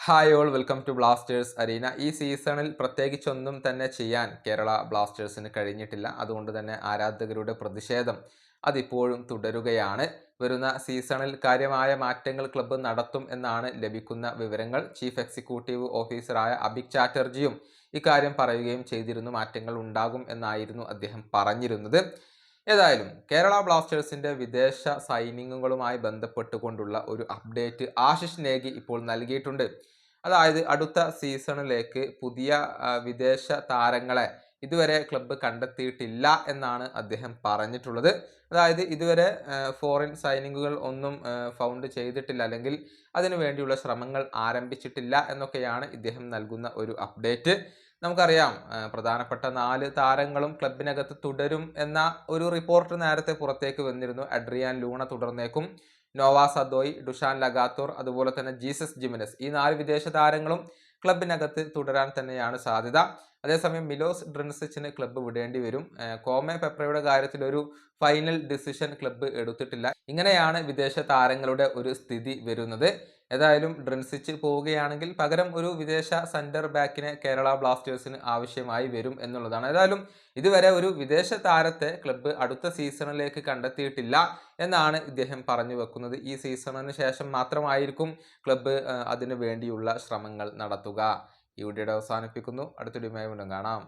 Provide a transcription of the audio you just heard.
Hi all welcome to Blasters arena. ഈ സീസണിൽ പ്രത്യേകിച്ചൊന്നും തന്നെ ചെയ്യാൻ കേരള ബ്ലാസ്റ്റേഴ്സിന് കഴിഞ്ഞിട്ടില്ല. അതുകൊണ്ട് തന്നെ ആരാധകരുടെ പ്രതിഷേധം അതിപ്പോഴും തുടരുകയാണ്. വരുന്ന സീസണിൽ കാര്യമായ മാറ്റങ്ങൾ ക്ലബ്ബ് നടത്തും എന്നാണ് ലഭിക്കുന്ന വിവരങ്ങൾ. ചീഫ് എക്സിക്യൂട്ടീവ് ഓഫീസറായ അഭിക് ചാറ്റർജിയും ഇക്കാര്യം പറയുകയും ചെയ്തിരുന്നു. മാറ്റങ്ങൾ ഉണ്ടാകും എന്നായിരുന്നു അദ്ദേഹം പറഞ്ഞിരുന്നത്. ഏതായാലും കേരള ബ്ലാസ്റ്റേഴ്സിന്റെ വിദേശ സൈനിങ്ങുകളുമായി ബന്ധപ്പെട്ടുകൊണ്ടുള്ള ഒരു അപ്ഡേറ്റ് ആശിഷ് നേഗി ഇപ്പോൾ നൽകിയിട്ടുണ്ട്. അതായത് അടുത്ത സീസണിലേക്ക് പുതിയ വിദേശ താരങ്ങളെ ഇതുവരെ ക്ലബ്ബ് കണ്ടെത്തിയിട്ടില്ല എന്നാണ് അദ്ദേഹം പറഞ്ഞിട്ടുള്ളത്. അതായത് ഇതുവരെ ഫോറിൻ സൈനിങ്ങുകൾ ഒന്നും ഫൗണ്ട് ചെയ്തിട്ടില്ല, അല്ലെങ്കിൽ അതിനു വേണ്ടിയുള്ള ശ്രമങ്ങൾ ആരംഭിച്ചിട്ടില്ല എന്നൊക്കെയാണ് ഇദ്ദേഹം നൽകുന്ന ഒരു അപ്ഡേറ്റ്. നമുക്കറിയാം, പ്രധാനപ്പെട്ട 4 താരങ്ങളും ക്ലബിനകത്ത് തുടരും എന്ന ഒരു റിപ്പോർട്ട് നേരത്തെ പുറത്തേക്ക് വന്നിരുന്നു. അഡ്രിയാൻ ലൂണ തുടർന്നേക്കും, നോവാ സദോയ്, ഡുഷാൻ ലഗാത്തോർ, അതുപോലെ തന്നെ ജീസസ് ജിമിനസ്, ഈ 4 വിദേശ താരങ്ങളും ക്ലബിനകത്ത് തുടരാൻ തന്നെയാണ് സാധ്യത. അതേസമയം മിലോസ് ഡ്രിൻസിച്ചിന് ക്ലബ്ബ് വിടേണ്ടി വരും. കോമെ പെപ്രയുടെ കാര്യത്തിൽ ഒരു ഫൈനൽ ഡിസിഷൻ ക്ലബ്ബ് എടുത്തിട്ടില്ല. ഇങ്ങനെയാണ് വിദേശ താരങ്ങളുടെ ഒരു സ്ഥിതി വരുന്നത്. ഏതായാലും ഡ്രിൻസിച്ച് പോവുകയാണെങ്കിൽ പകരം ഒരു വിദേശ സെന്റർ ബാക്കിനെ കേരള ബ്ലാസ്റ്റേഴ്സിന് ആവശ്യമായി വരും എന്നുള്ളതാണ്. ഏതായാലും ഇതുവരെ ഒരു വിദേശ താരത്തെ ക്ലബ്ബ് അടുത്ത സീസണിലേക്ക് കണ്ടെത്തിയിട്ടില്ല എന്നാണ് ഇദ്ദേഹം പറഞ്ഞു വെക്കുന്നത്. ഈ സീസണിന് ശേഷം മാത്രമായിരിക്കും ക്ലബ്ബ് അതിനു വേണ്ടിയുള്ള ശ്രമങ്ങൾ നടത്തുക. ഈ വീഡിയോ അവസാനിപ്പിക്കുന്നു. അടുത്ത വീഡിയോയുമായി വീണ്ടും കാണാം.